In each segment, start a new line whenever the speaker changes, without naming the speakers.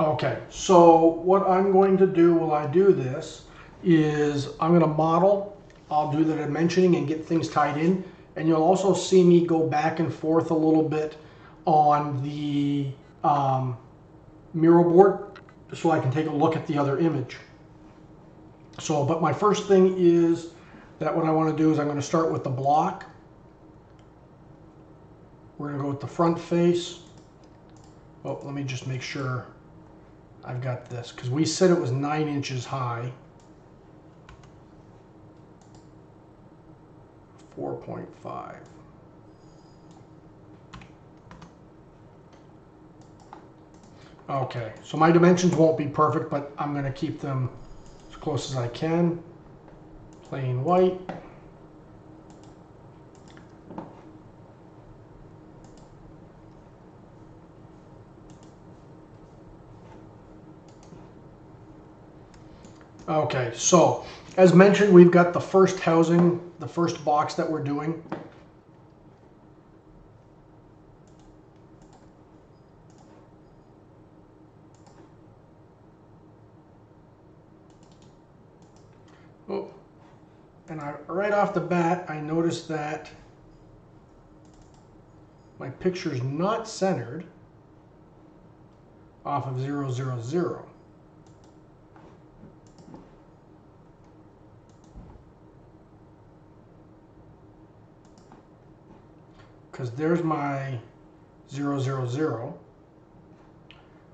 Okay, so what I'm going to do while I do this is I'm going to model. I'll do the dimensioning and get things tied in. And you'll also see me go back and forth a little bit on the mural board so I can take a look at the other image. So, but my first thing is that what I want to do is I'm going to start with the block. We're going to go with the front face. Oh, let me just make sure I've got this, because we said it was 9 inches high. 4.5. Okay, so my dimensions won't be perfect, but I'm going to keep them as close as I can. Plain white. Okay, so as mentioned, we've got the first housing, the first box that we're doing. Oh, and right off the bat, I noticed that my picture's not centered off of 0, 0, 0. Because there's my 0, 0, 0,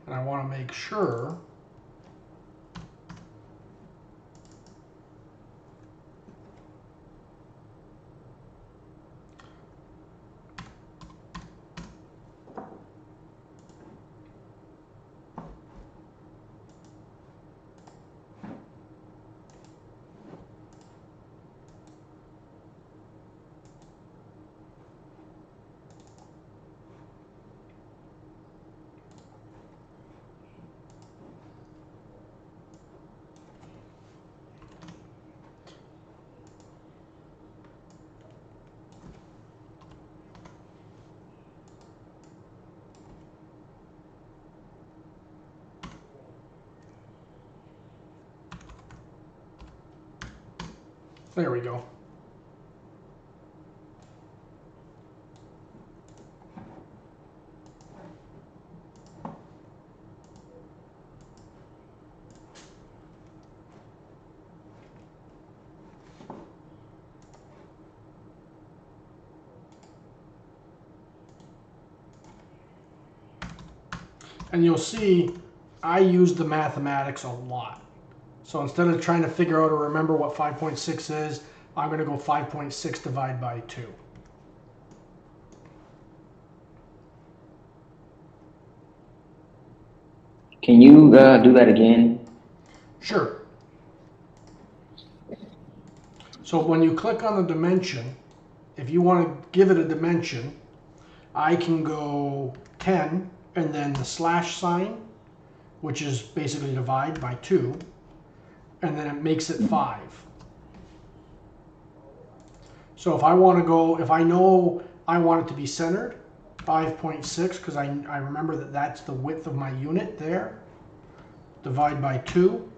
and I want to make sure there we go. And you'll see I use the mathematics a lot. So instead of trying to figure out or remember what 5.6 is, I'm going to go 5.6 divided by 2.
Can you do that again?
Sure. So when you click on the dimension, if you want to give it a dimension, I can go 10 and then the slash sign, which is basically divide by 2, and then it makes it 5. So if I want to go, if I know I want it to be centered, 5.6, because I remember that that's the width of my unit there, divide by 2,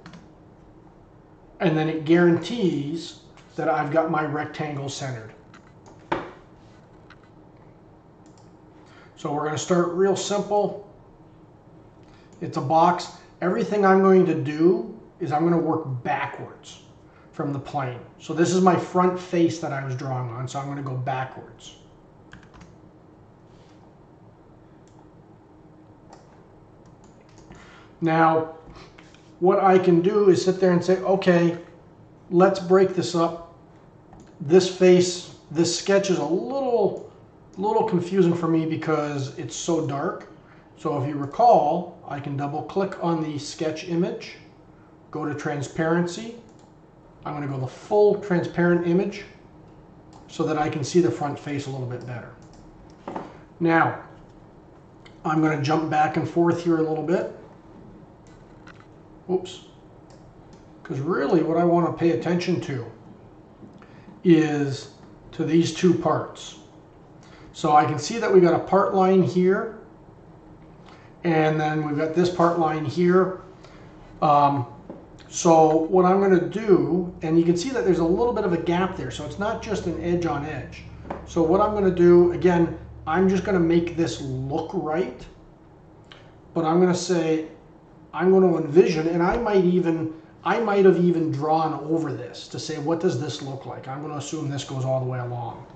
and then it guarantees that I've got my rectangle centered. So we're going to start real simple. It's a box. Everything I'm going to do is I'm going to work backwards from the plane. So this is my front face that I was drawing on, so I'm going to go backwards. Now, what I can do is sit there and say, okay, let's break this up. This face, this sketch is a little confusing for me because it's so dark. So if you recall, I can double click on the sketch image, go to transparency. I'm going to go the full transparent image so that I can see the front face a little bit better. Now, I'm going to jump back and forth here a little bit. Oops. Because really what I want to pay attention to is to these two parts. So I can see that we got a part line here, And then we've got this part line here. So what I'm going to do, and you can see that there's a little bit of a gap there, so it's not just an edge on edge. So what I'm going to do, again, I'm just going to make this look right, but I'm going to say, I'm going to envision, and I might have even drawn over this to say, what does this look like? I'm going to assume this goes all the way along.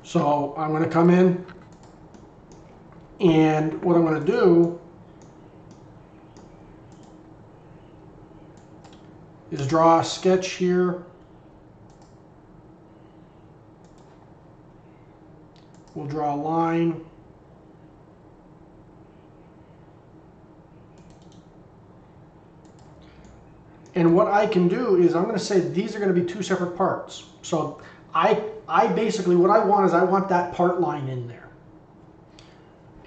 So I'm going to come in, and what I'm going to do is draw a sketch here. We'll draw a line. And what I can do is I'm going to say these are going to be two separate parts. So I basically, what I want is I want that part line in there.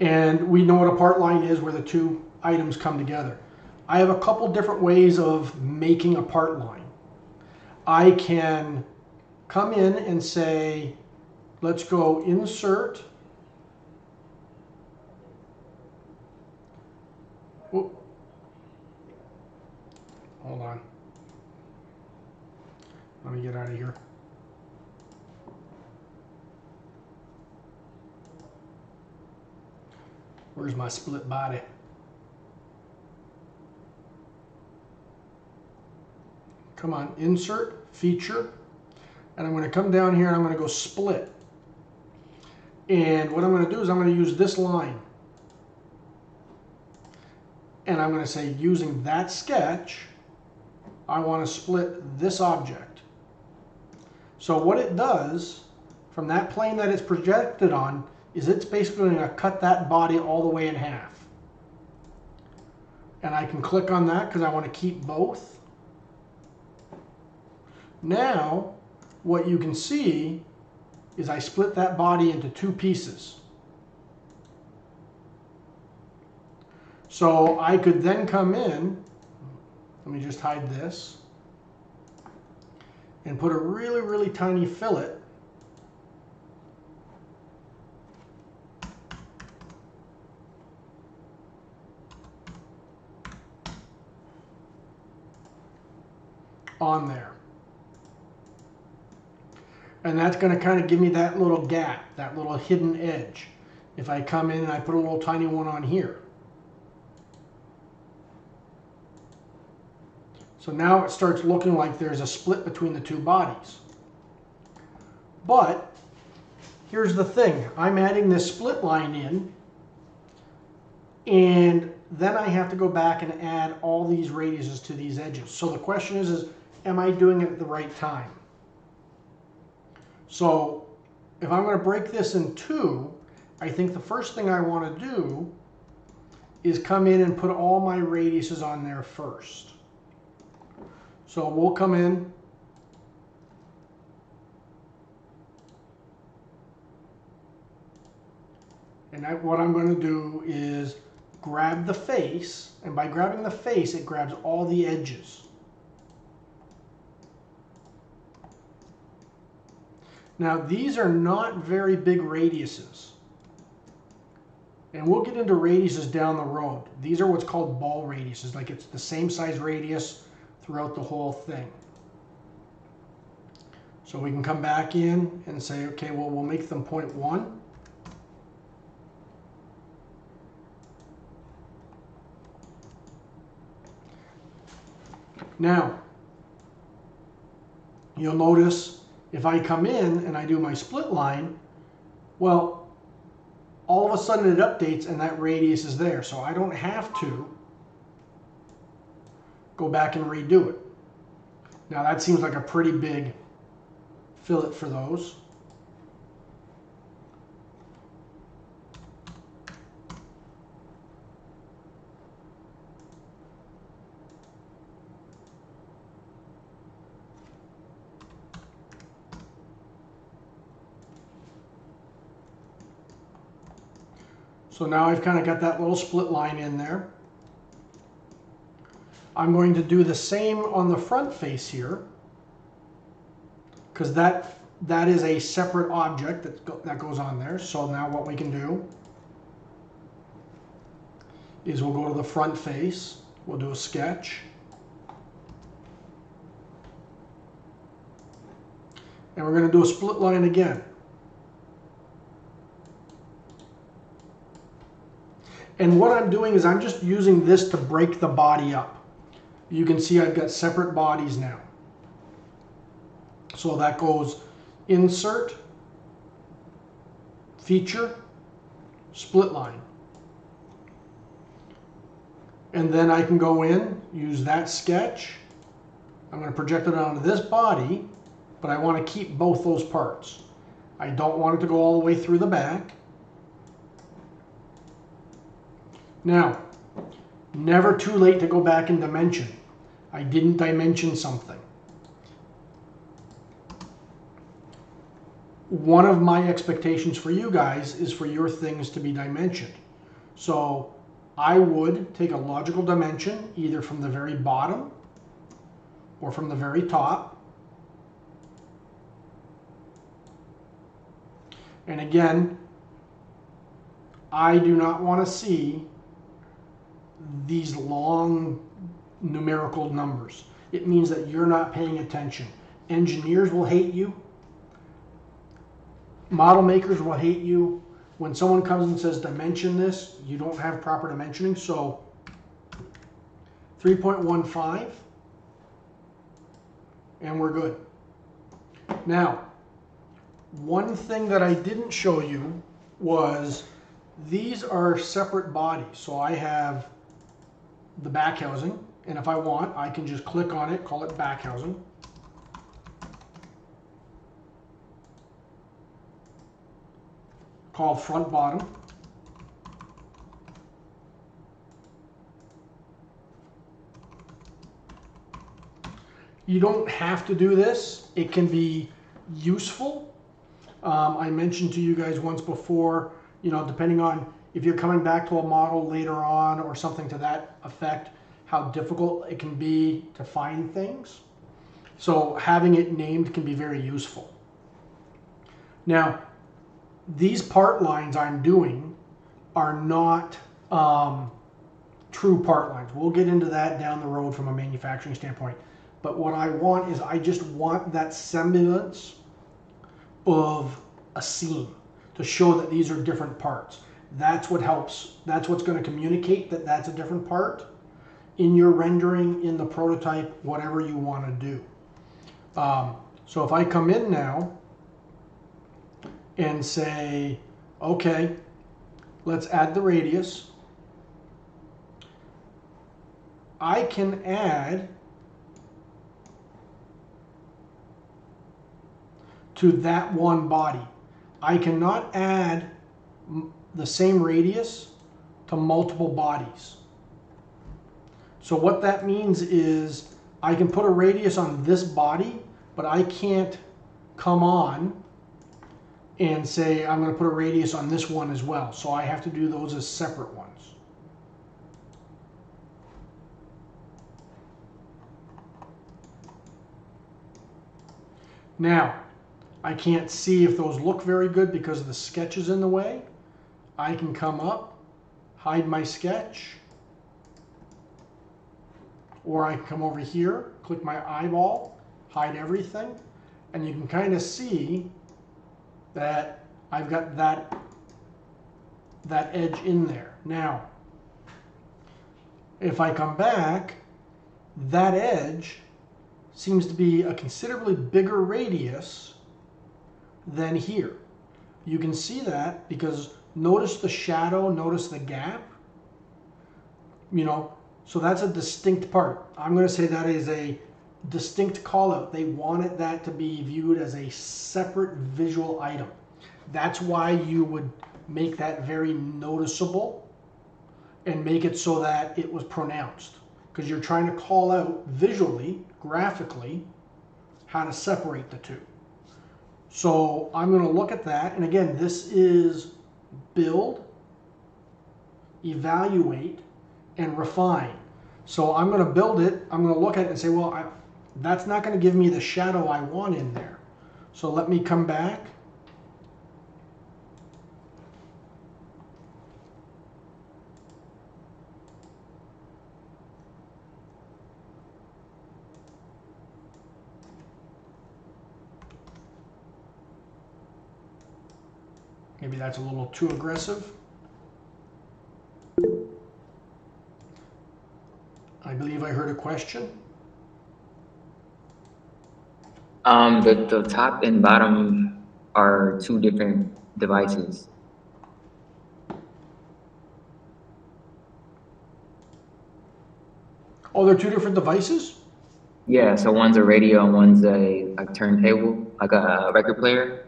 And we know what a part line is, where the two items come together. I have a couple different ways of making a part line. I can come in and say, let's go insert. Whoop. Hold on. Let me get out of here. Where's my split body? Come on, insert, feature, and I'm going to come down here and I'm going to go split. And what I'm going to do is I'm going to use this line. And I'm going to say, using that sketch, I want to split this object. So what it does, from that plane that it's projected on, is it's basically going to cut that body all the way in half. And I can click on that because I want to keep both. Now, what you can see is I split that body into two pieces. So I could then come in, let me just hide this, and put a really, really tiny fillet on there. And that's going to kind of give me that little gap, that little hidden edge. If I come in and I put a little tiny one on here. So now it starts looking like there's a split between the two bodies. But here's the thing. I'm adding this split line in, and then I have to go back and add all these radiuses to these edges. So the question is am I doing it at the right time? So if I'm going to break this in two, I think the first thing I want to do is come in and put all my radiuses on there first. So we'll come in, and what I'm going to do is grab the face, and by grabbing the face, it grabs all the edges. Now, these are not very big radiuses. And we'll get into radiuses down the road. These are what's called ball radiuses, like it's the same size radius throughout the whole thing. So we can come back in and say, okay, well, we'll make them 0.1. Now, you'll notice if I come in and I do my split line, well, all of a sudden it updates and that radius is there. So I don't have to go back and redo it. Now that seems like a pretty big fillet for those. So now I've kind of got that little split line in there. I'm going to do the same on the front face here, because that is a separate object that goes on there. So now what we can do is we'll go to the front face, we'll do a sketch, and we're going to do a split line again. And what I'm doing is I'm just using this to break the body up. You can see I've got separate bodies now. So that goes insert, feature, split line. And then I can go in, use that sketch. I'm going to project it onto this body, but I want to keep both those parts. I don't want it to go all the way through the back. Now, never too late to go back and dimension. I didn't dimension something. One of my expectations for you guys is for your things to be dimensioned. So I would take a logical dimension, either from the very bottom or from the very top. And again, I do not want to see these long numerical numbers. It means that you're not paying attention. Engineers will hate you. Model makers will hate you. When someone comes and says dimension this, you don't have proper dimensioning. So 3.15, and we're good. Now, one thing that I didn't show you was these are separate bodies. So I have the back housing, and if I want, I can just click on it, call it back housing. Called front bottom. You don't have to do this. It can be useful. I mentioned to you guys once before, you know, depending on if you're coming back to a model later on or something to that effect, how difficult it can be to find things. So having it named can be very useful. Now, these part lines I'm doing are not true part lines. We'll get into that down the road from a manufacturing standpoint. But what I want is I just want that semblance of a seam to show that these are different parts. That's what helps. That's what's going to communicate that that's a different part in your rendering, in the prototype, whatever you want to do. So if I come in now and say, okay, let's add the radius. I can add to that one body. I cannot add the same radius to multiple bodies. So what that means is I can put a radius on this body, but I can't come on and say I'm going to put a radius on this one as well. So I have to do those as separate ones. Now, I can't see if those look very good because the sketch is in the way. I can come up, hide my sketch, or I can come over here, click my eyeball, hide everything, and you can kind of see that I've got that edge in there. Now, if I come back, that edge seems to be a considerably bigger radius than here. You can see that because notice the shadow, notice the gap, you know, so that's a distinct part. I'm going to say that is a distinct call out. They wanted that to be viewed as a separate visual item. That's why you would make that very noticeable and make it so that it was pronounced, because you're trying to call out visually, graphically, how to separate the two. So I'm going to look at that, and again, this is build, evaluate, and refine. So I'm going to build it, I'm going to look at it and say, well, that's not going to give me the shadow I want in there. So let me come back. Maybe that's a little too aggressive. I believe I heard a question.
The top and bottom are two different devices.
Oh, they're two different devices?
Yeah, so one's a radio and one's a turntable, like a record player,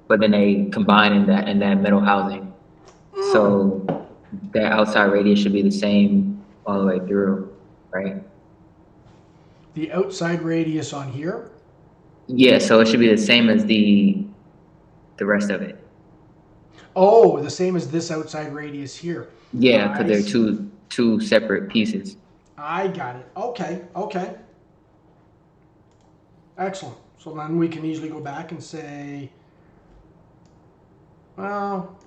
but then they combine in that middle housing. So that outside radius should be the same all the way through, right?
The outside radius on here.
Yeah, so it should be the same as the rest of it.
Oh, the same as this outside radius here.
Yeah, because
I
they're
see.
two separate pieces.
I got it. Okay, okay. Excellent. So then we can easily go back and say, well,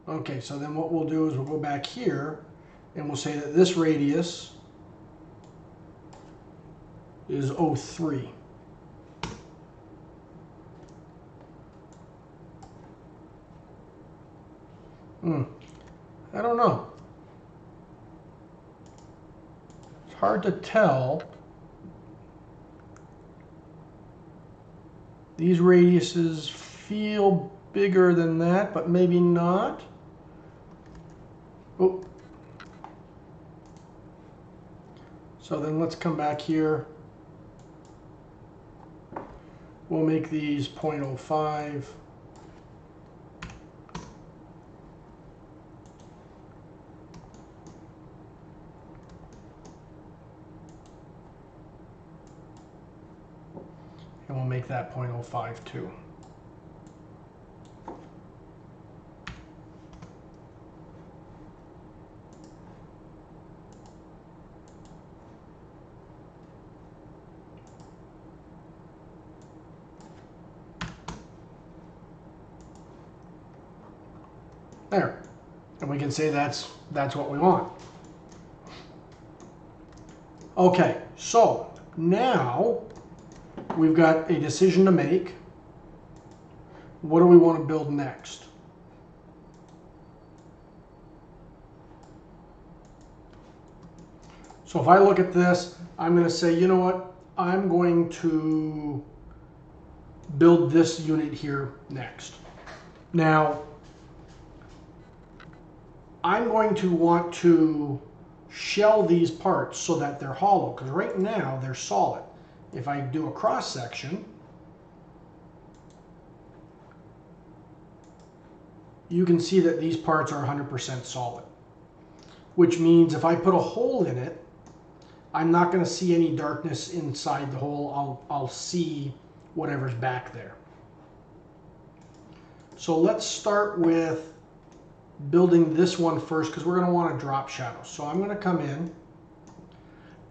okay, so then what we'll do is we'll go back here and we'll say that this radius is 03. I don't know. It's hard to tell. These radiuses feel bigger than that, but maybe not. Oh. So then let's come back here. We'll make these 0.05. And we'll make that 0.05 too. There. And we can say that's what we want. Okay, so now we've got a decision to make. What do we want to build next? So if I look at this, I'm going to say, you know what? I'm going to build this unit here next. Now, I'm going to want to shell these parts so that they're hollow, because right now they're solid. If I do a cross section, you can see that these parts are 100% solid, which means if I put a hole in it, I'm not going to see any darkness inside the hole. I'll see whatever's back there. So let's start with building this one first, because we're going to want to drop shadows. So I'm going to come in,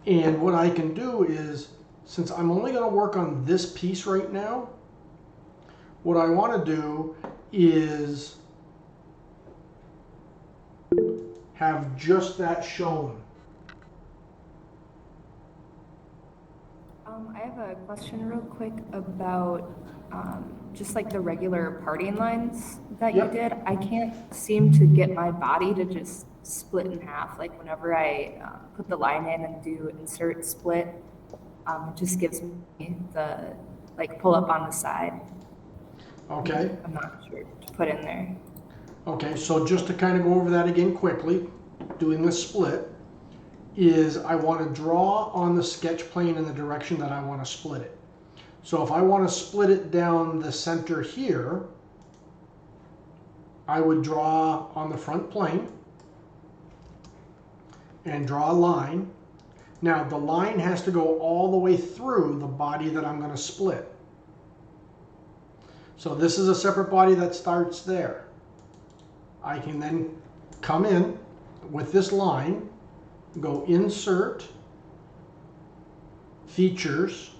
and what I can do is, since I'm only going to work on this piece right now, what I want to do is have just that shown.
I have a question real quick about just like the regular parting lines that
Yep.
you did. I can't seem to get my body to just split in half. Like whenever I put the line in and do insert split, it just gives me the like pull up on the side.
Okay.
I'm not sure to put in there.
Okay, so just to kind of go over that again quickly, doing the split, is I want to draw on the sketch plane in the direction that I want to split it. So if I want to split it down the center here, I would draw on the front plane and draw a line. Now the line has to go all the way through the body that I'm going to split. So this is a separate body that starts there. I can then come in with this line, go insert, features,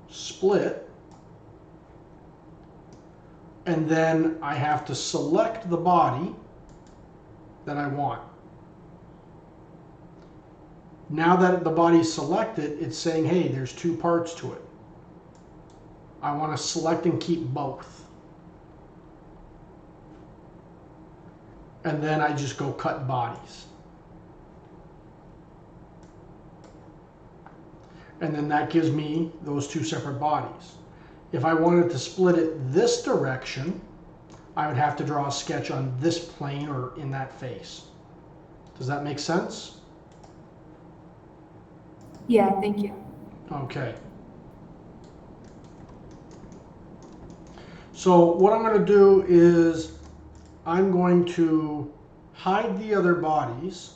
split, and then I have to select the body that I want. Now that the body's selected, it's saying, hey, there's two parts to it. I want to select and keep both. and then I just go cut bodies. And then that gives me those two separate bodies. If I wanted to split it this direction, I would have to draw a sketch on this plane or in that face. Does that make sense?
Yeah, thank you.
Okay. So what I'm going to do is I'm going to hide the other bodies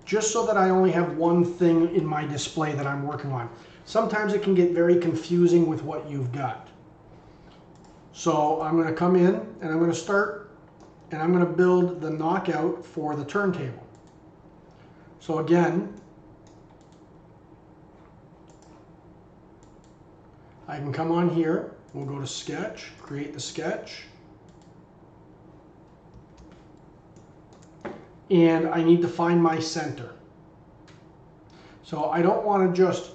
just so that I only have one thing in my display that I'm working on. Sometimes it can get very confusing with what you've got. So I'm going to come in and I'm going to start and I'm going to build the knockout for the turntable. So again, I can come on here, we'll go to sketch, create the sketch. And I need to find my center. So I don't want to just,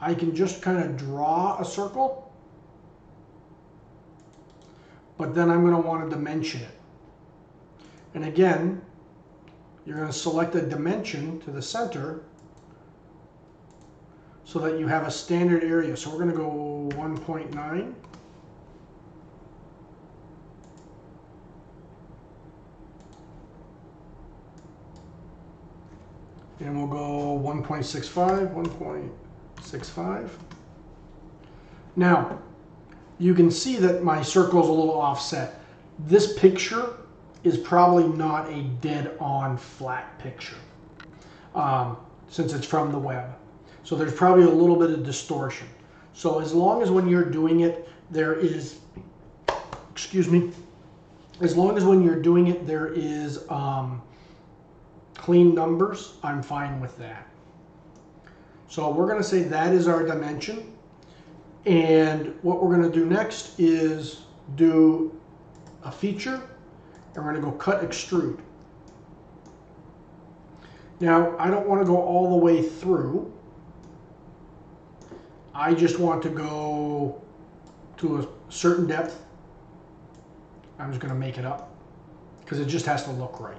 I can just kind of draw a circle, but then I'm going to want to dimension it. And again, you're going to select a dimension to the center so that you have a standard area. So we're going to go 1.9. And we'll go 1.65, 1.65. Now, you can see that my circle is a little offset. This picture is probably not a dead-on flat picture since it's from the web. So there's probably a little bit of distortion. So as long as when you're doing it, there is, excuse me, as long as when you're doing it, there is clean numbers, I'm fine with that. So we're going to say that is our dimension. And what we're going to do next is do a feature, and we're going to go cut extrude. Now, I don't want to go all the way through. I just want to go to a certain depth. I'm just going to make it up because it just has to look right.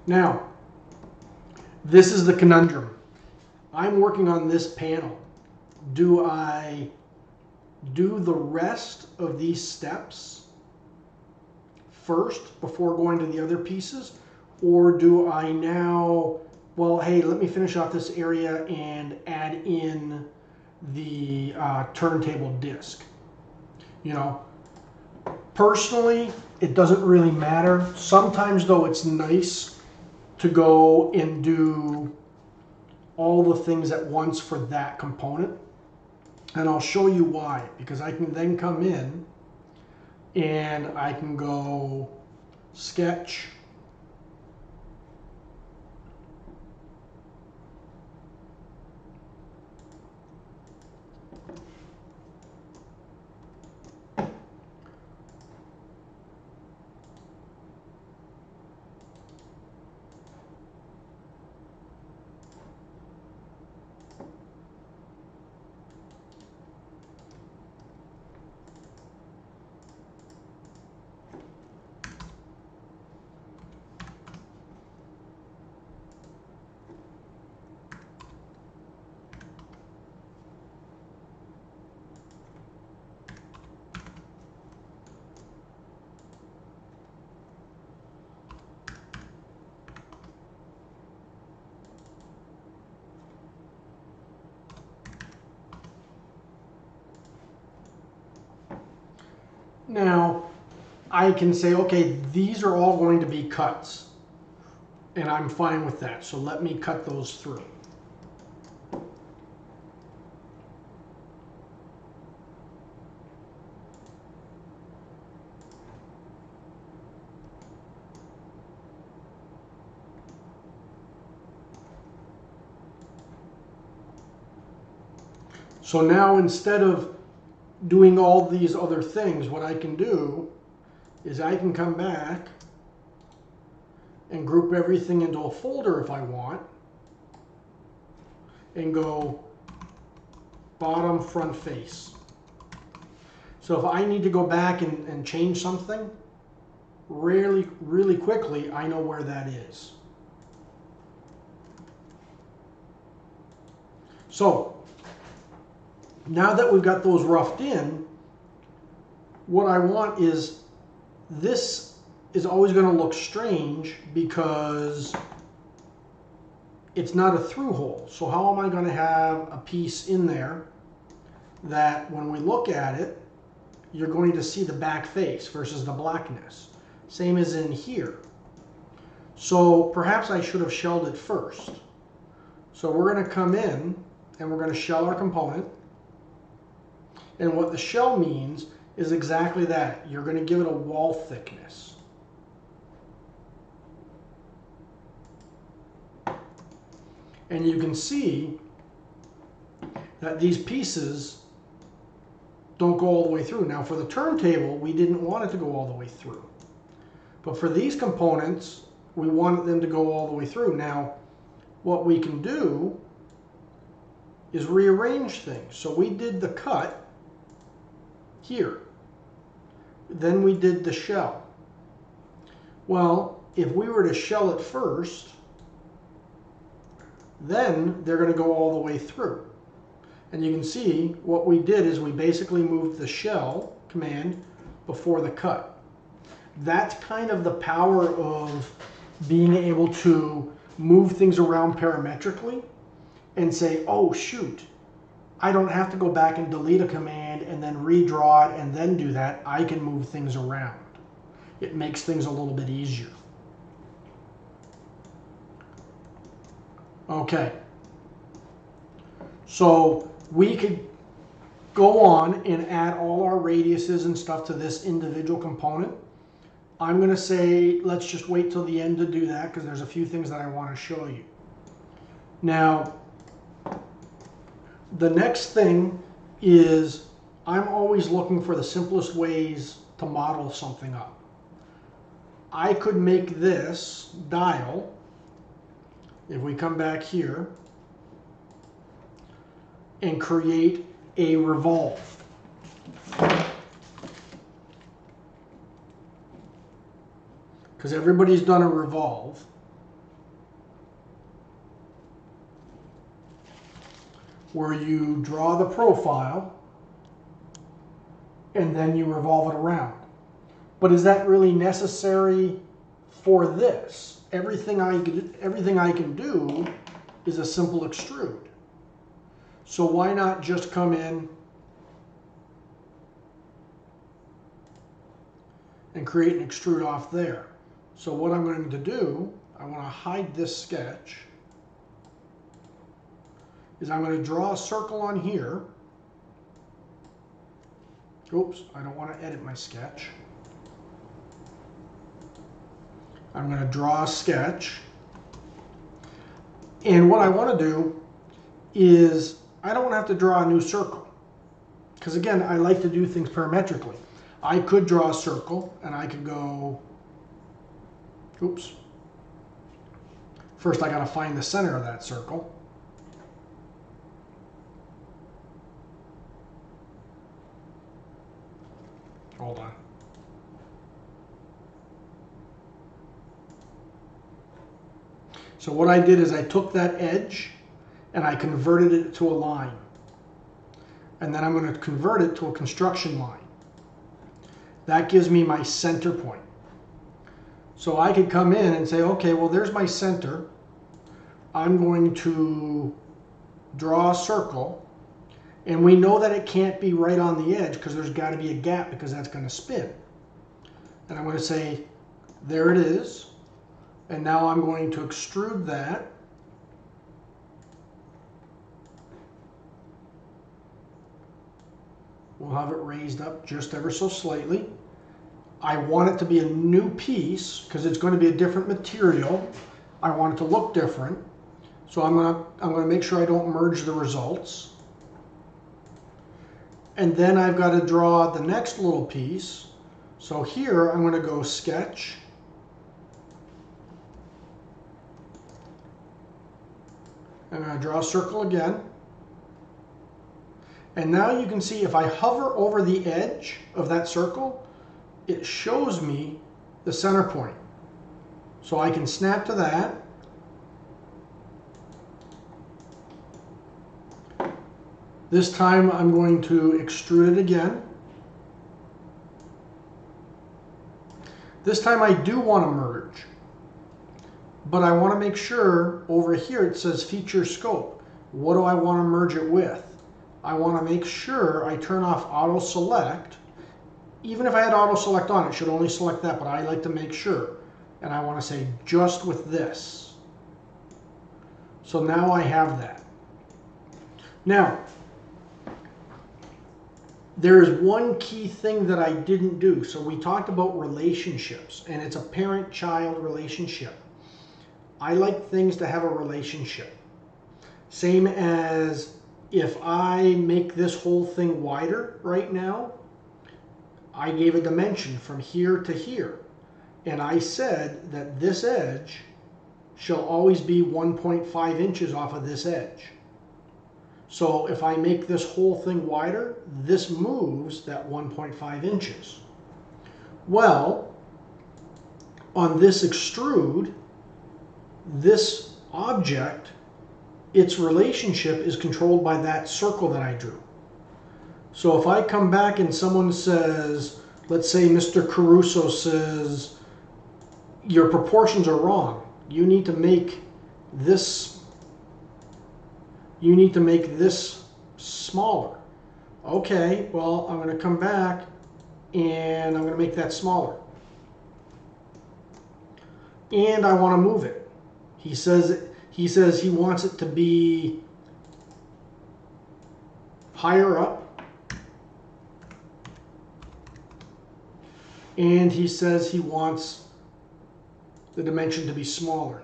Now, this is the conundrum. I'm working on this panel. Do I do the rest of these steps first before going to the other pieces? Or do I now, well, hey, let me finish off this area and add in the turntable disc? You know, personally, it doesn't really matter. Sometimes, though, it's nice to go and do all the things at once for that component. And I'll show you why, because I can then come in and I can go sketch, now I can say, okay, these are all going to be cuts. And I'm fine with that. So let me cut those through. So now instead of doing all these other things, what I can do is I can come back and group everything into a folder if I want and go bottom front face. So if I need to go back and change something really quickly, I know where that is. So now that we've got those roughed in, what I want is, this is always going to look strange because it's not a through hole. So how am I going to have a piece in there that when we look at it, you're going to see the back face versus the blackness? Same as in here. So perhaps I should have shelled it first. So we're going to come in and we're going to shell our component. And what the shell means is exactly that. You're going to give it a wall thickness. And you can see that these pieces don't go all the way through. Now for the turntable, we didn't want it to go all the way through. But for these components, we wanted them to go all the way through. Now, what we can do is rearrange things. So we did the cut here. Then we did the shell. Well, if we were to shell it first, then they're going to go all the way through. And you can see what we did is we basically moved the shell command before the cut. That's kind of the power of being able to move things around parametrically and say, oh shoot, I don't have to go back and delete a command and then redraw it and then do that. I can move things around. It makes things a little bit easier. Okay. So we could go on and add all our radiuses and stuff to this individual component. I'm going to say let's just wait till the end to do that because there's a few things that I want to show you. Now, the next thing is I'm always looking for the simplest ways to model something up. I could make this dial, if we come back here, and create a revolve. Because everybody's done a revolve. Where you draw the profile and then you revolve it around. But is that really necessary for this? Everything I can do is a simple extrude. So why not just come in and create an extrude off there? So what I'm going to do, I want to hide this sketch, is I'm going to draw a circle on here. Oops, I don't want to edit my sketch. I'm going to draw a sketch. And what I want to do is, I don't have to draw a new circle. Because again, I like to do things parametrically. I could draw a circle and I could go, oops. First I got to find the center of that circle. Hold on. So what I did is I took that edge and I converted it to a line. And then I'm going to convert it to a construction line. That gives me my center point. So I could come in and say, okay, well there's my center. I'm going to draw a circle. And we know that it can't be right on the edge because there's got to be a gap because that's going to spin. And I'm going to say, there it is. And now I'm going to extrude that. We'll have it raised up just ever so slightly. I want it to be a new piece because it's going to be a different material. I want it to look different. So I'm going to make sure I don't merge the results. And then I've got to draw the next little piece. So here I'm going to go sketch. I'm going to draw a circle again. And now you can see if I hover over the edge of that circle, it shows me the center point. So I can snap to that. This time I'm going to extrude it again. This time I do want to merge, but I want to make sure over here it says feature scope. What do I want to merge it with? I want to make sure I turn off auto select. Even if I had auto select on, it should only select that, but I like to make sure. And I want to say just with this. So now I have that. Now, there is one key thing that I didn't do. So we talked about relationships, and it's a parent-child relationship. I like things to have a relationship. Same as if I make this whole thing wider right now, I gave a dimension from here to here. And I said that this edge shall always be 1.5 inches off of this edge. So if I make this whole thing wider, this moves that 1.5 inches. Well, on this extrude, this object, its relationship is controlled by that circle that I drew. So if I come back and someone says, let's say Mr. Caruso says, your proportions are wrong. You need to make this smaller. Okay, well, I'm going to come back and I'm going to make that smaller. And I want to move it. He says he wants it to be higher up. And he says he wants the dimension to be smaller.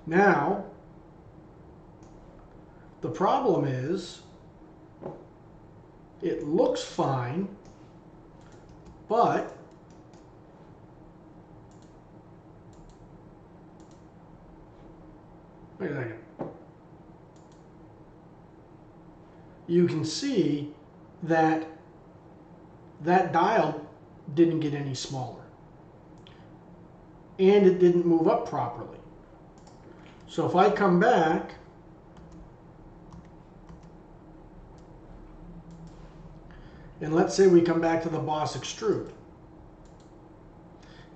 Now, the problem is, it looks fine, but wait a second. You can see that that dial didn't get any smaller, and it didn't move up properly. So if I come back and let's say we come back to the Boss Extrude,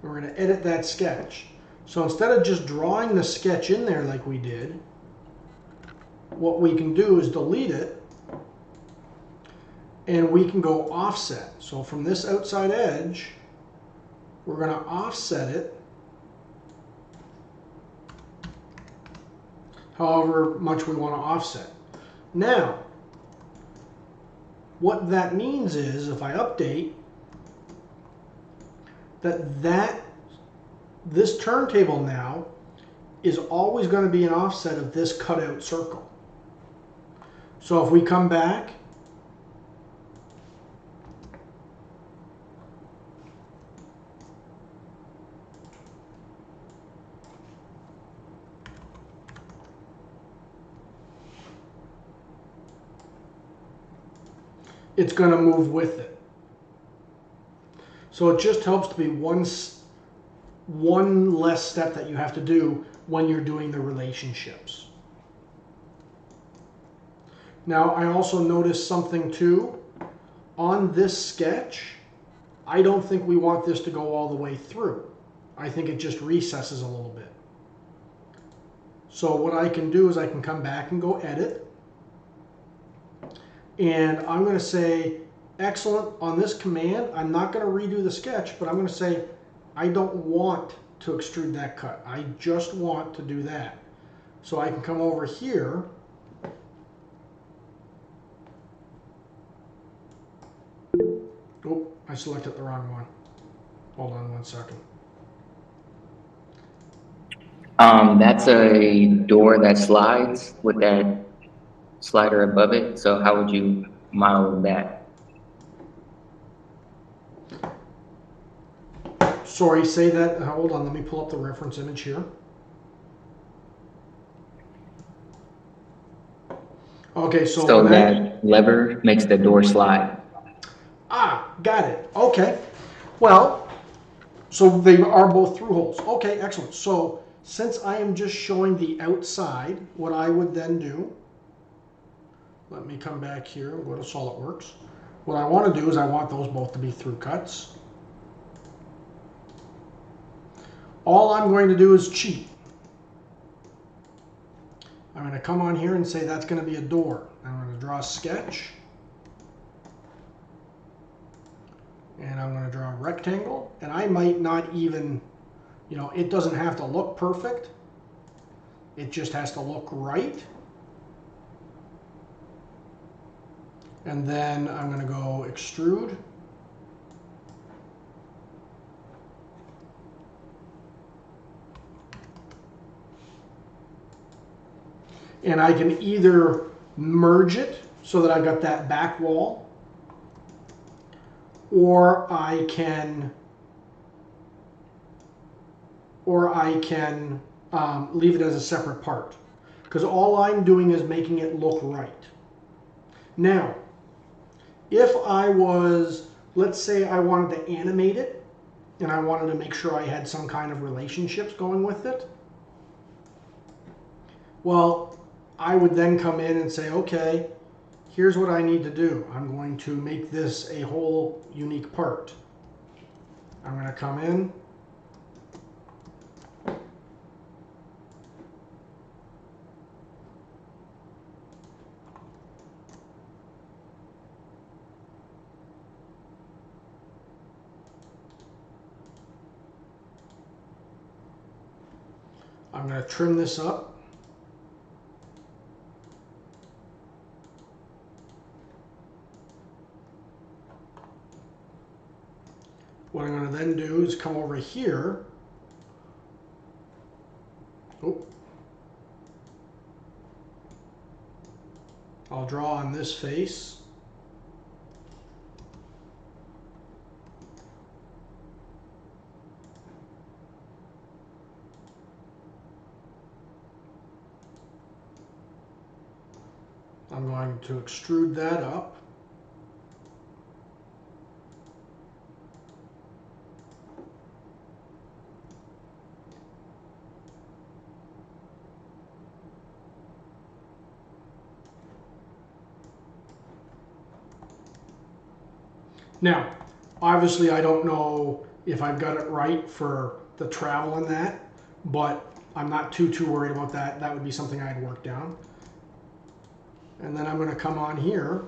and we're going to edit that sketch. So instead of just drawing the sketch in there like we did, what we can do is delete it, and we can go offset. So from this outside edge, we're going to offset it however much we want to offset. Now, what that means is, if I update, this turntable now is always going to be an offset of this cutout circle. So if we come back, it's going to move with it. So it just helps to be one less step that you have to do when you're doing the relationships. Now, I also noticed something too. On this sketch, I don't think we want this to go all the way through. I think it just recesses a little bit. So what I can do is I can come back and go edit. And I'm going to say, excellent, on this command, I'm not going to redo the sketch, but I'm going to say, I don't want to extrude that cut. I just want to do that. So I can come over here. Oh, I selected the wrong one. Hold on one second.
That's a door that slides with that slider above it. So how would you model that?
Sorry, say that. Hold on, let me pull up the reference image here. Okay, so
So
when
that lever makes the door slide.
got it. Okay. Well, so they are both through holes. Okay, excellent. So since I am just showing the outside, what I would then do, let me come back here and go to SolidWorks. What I want to do is I want those both to be through cuts. All I'm going to do is cheat. I'm going to come on here and say that's going to be a door. I'm going to draw a sketch. And I'm going to draw a rectangle. And I might not even, it doesn't have to look perfect. It just has to look right. And then I'm going to go extrude. And I can either merge it so that I've got that back wall, or I can leave it as a separate part, because all I'm doing is making it look right. Now, if I was, let's say I wanted to animate it, and I wanted to make sure I had some kind of relationships going with it, well, I would then come in and say, okay, here's what I need to do. I'm going to make this a whole unique part. I'm going to come in. I'm going to trim this up. What I'm going to then do is come over here. Oh. I'll draw on this face. I'm going to extrude that up. Now, obviously I don't know if I've got it right for the travel in that, but I'm not too worried about that. That would be something I'd work down. And then I'm going to come on here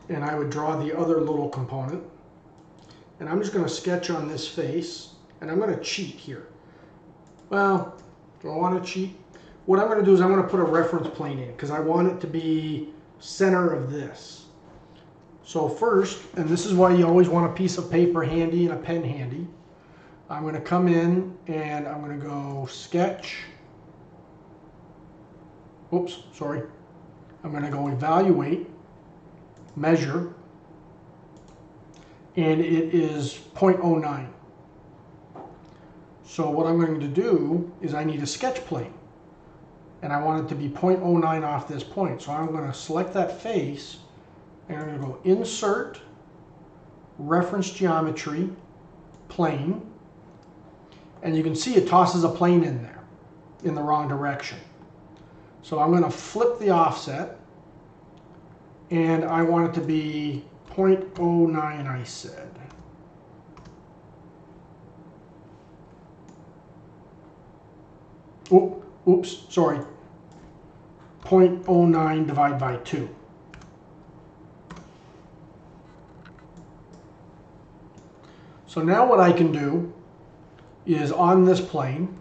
and I would draw the other little component. And I'm just going to sketch on this face, and I'm going to cheat here. Well, do I want to cheat? What I'm going to do is I'm going to put a reference plane in because I want it to be center of this. So first, and this is why you always want a piece of paper handy and a pen handy, I'm going to come in and I'm going to go sketch. Oops, sorry. I'm going to go evaluate, measure, and it is 0.09. So what I'm going to do is I need a sketch plane, and I want it to be 0.09 off this point. So I'm going to select that face, and I'm going to go Insert, Reference Geometry, Plane, and you can see it tosses a plane in there in the wrong direction. So I'm going to flip the offset, and I want it to be 0.09, I said. Oh, oops, sorry. 0.09 divided by 2. So now what I can do is on this plane,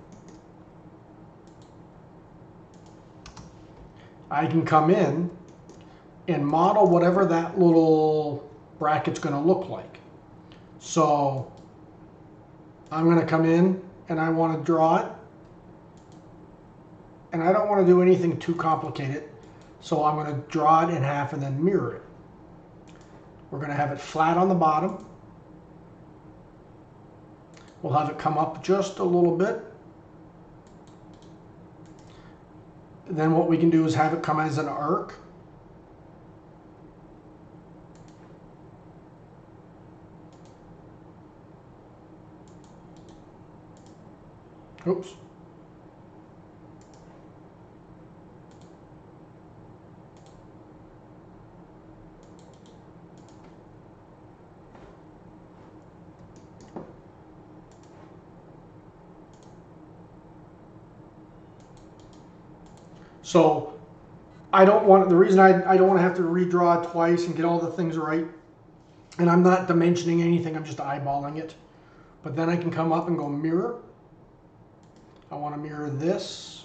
I can come in and model whatever that little bracket's going to look like. So I'm going to come in and I want to draw it. And I don't want to do anything too complicated. So I'm going to draw it in half and then mirror it. We're going to have it flat on the bottom. We'll have it come up just a little bit. Then what we can do is have it come as an arc. Oops. So I don't want, the reason I don't want to have to redraw it twice and get all the things right, and I'm not dimensioning anything, I'm just eyeballing it. But then I can come up and go mirror. I want to mirror this,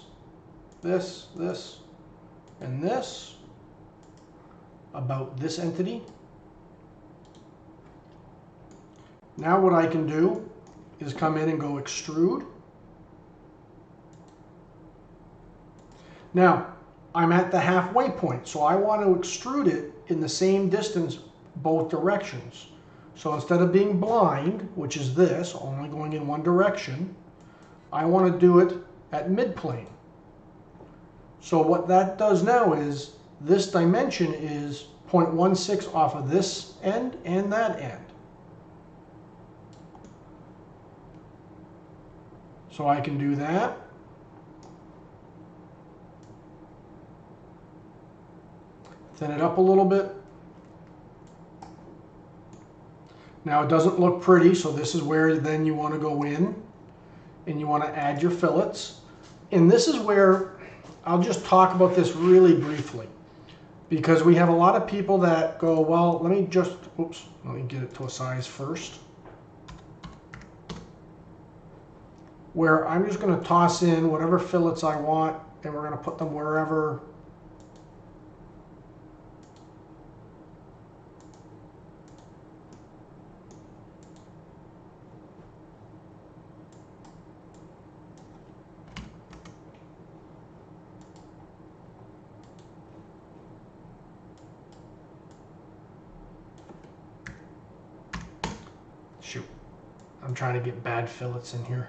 this, this, and this about this entity. Now what I can do is come in and go extrude. Now, I'm at the halfway point, so I want to extrude it in the same distance both directions. So instead of being blind, which is this, only going in one direction, I want to do it at midplane. So what that does now is this dimension is 0.16 off of this end and that end. So I can do that. Thin it up a little bit. Now it doesn't look pretty, so this is where then you want to go in and you want to add your fillets. And this is where I'll just talk about this really briefly, because we have a lot of people that go, well, let me get it to a size first, where I'm just going to toss in whatever fillets I want and we're going to put them wherever. Shoot, I'm trying to get bad fillets in here.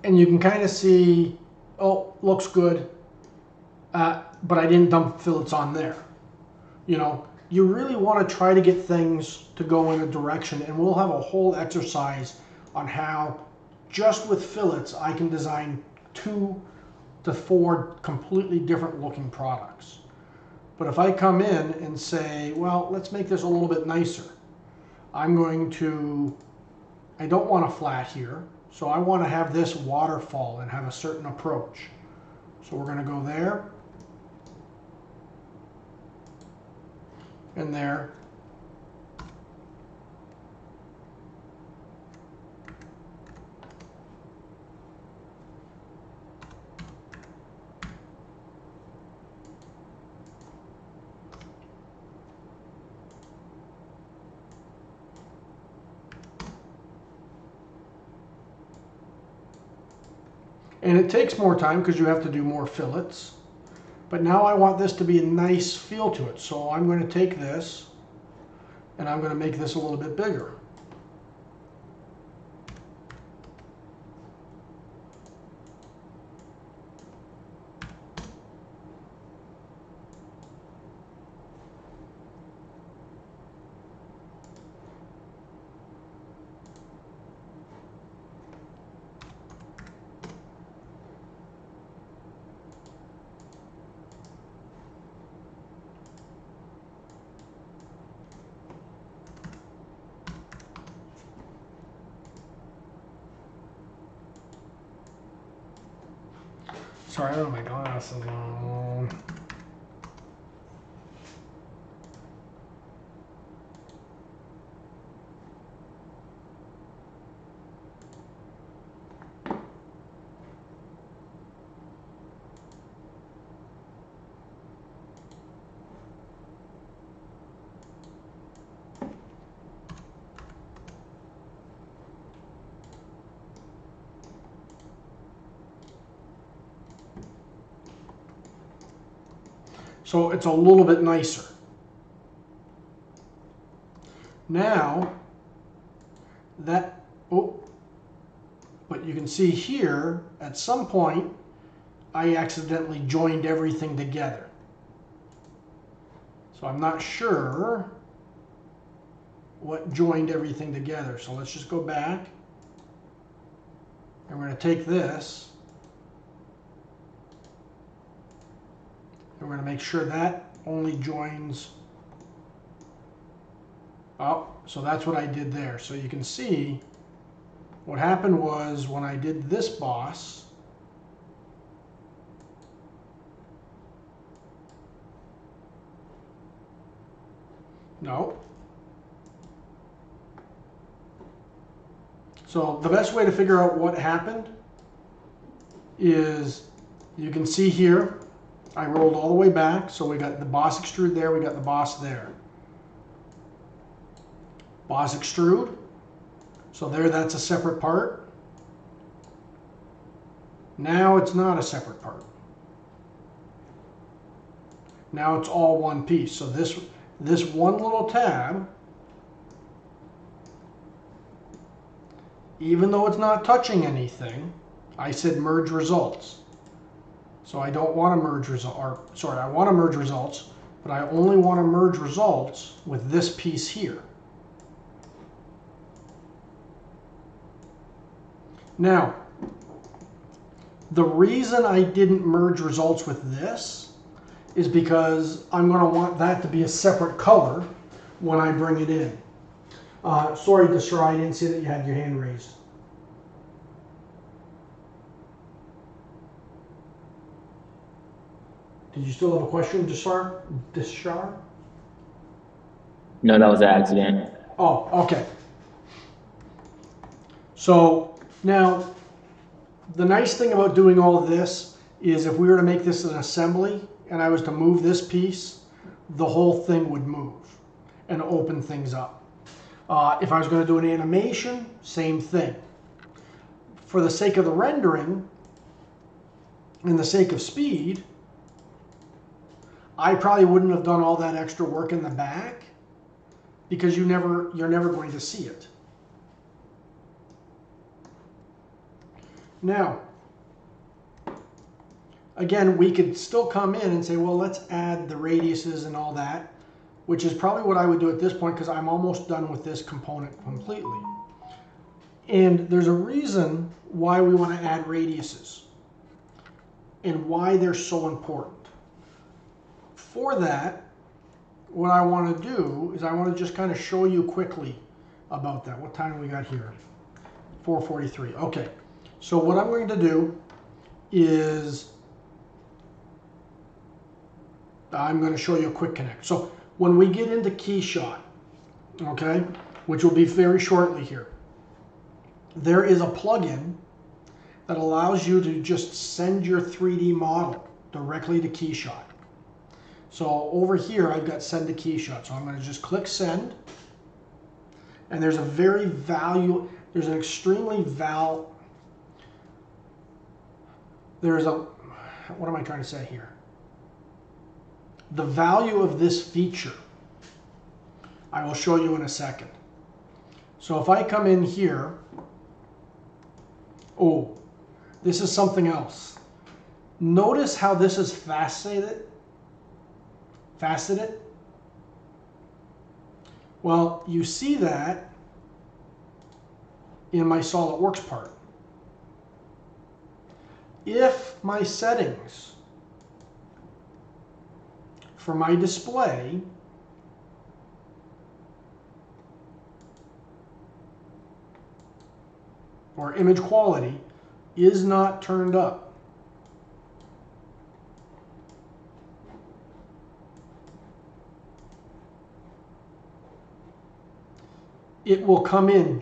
And you can kind of see, oh, looks good, but I didn't dump fillets on there. You know, you really want to try to get things to go in a direction, and we'll have a whole exercise on how just with fillets I can design 2 to 4 completely different looking products. But if I come in and say, well, let's make this a little bit nicer, I don't want a flat here, so I want to have this waterfall and have a certain approach. So we're going to go there and there. And it takes more time because you have to do more fillets. But now I want this to be a nice feel to it. So I'm going to take this and I'm going to make this a little bit bigger. Sorry, I don't have my glasses on. So it's a little bit nicer. Now, that, oh, but you can see here, at some point, I accidentally joined everything together. So I'm not sure what joined everything together. So let's just go back. And we're going to take this. And we're going to make sure that only joins. Oh, so that's what I did there. So you can see what happened was when I did this boss, no. So the best way to figure out what happened is you can see here, I rolled all the way back. So we got the boss extrude there, we got the boss there. Boss extrude. So there, that's a separate part. Now it's not a separate part. Now it's all one piece. So this one little tab, even though it's not touching anything, I said merge results. So I don't want to merge results, or sorry, I want to merge results, but I only want to merge results with this piece here. Now, the reason I didn't merge results with this is because I'm going to want that to be a separate color when I bring it in. Sorry, Deshaun, I didn't see that you had your hand raised. Did you still have a question, Deshar?
No, that was an accident.
Oh, okay. So now, the nice thing about doing all of this is if we were to make this an assembly and I was to move this piece, the whole thing would move and open things up. If I was going to do an animation, same thing. For the sake of the rendering and the sake of speed, I probably wouldn't have done all that extra work in the back because you're never going to see it. Now, again, we could still come in and say, well, let's add the radiuses and all that, which is probably what I would do at this point because I'm almost done with this component completely. And there's a reason why we want to add radiuses and why they're so important. For that, what I want to do is I want to just kind of show you quickly about that. What time do we got here? 4:43. Okay. So what I'm going to do is I'm going to show you a quick connect. So when we get into KeyShot, okay, which will be very shortly here, there is a plugin that allows you to just send your 3D model directly to KeyShot. So over here, I've got send to KeyShot. So I'm going to just click send. And there's there's an extremely what am I trying to say here? The value of this feature, I will show you in a second. So if I come in here, oh, this is something else. Notice how this is faceted. Well, you see that in my SolidWorks part. If my settings for my display or image quality is not turned up, it will come in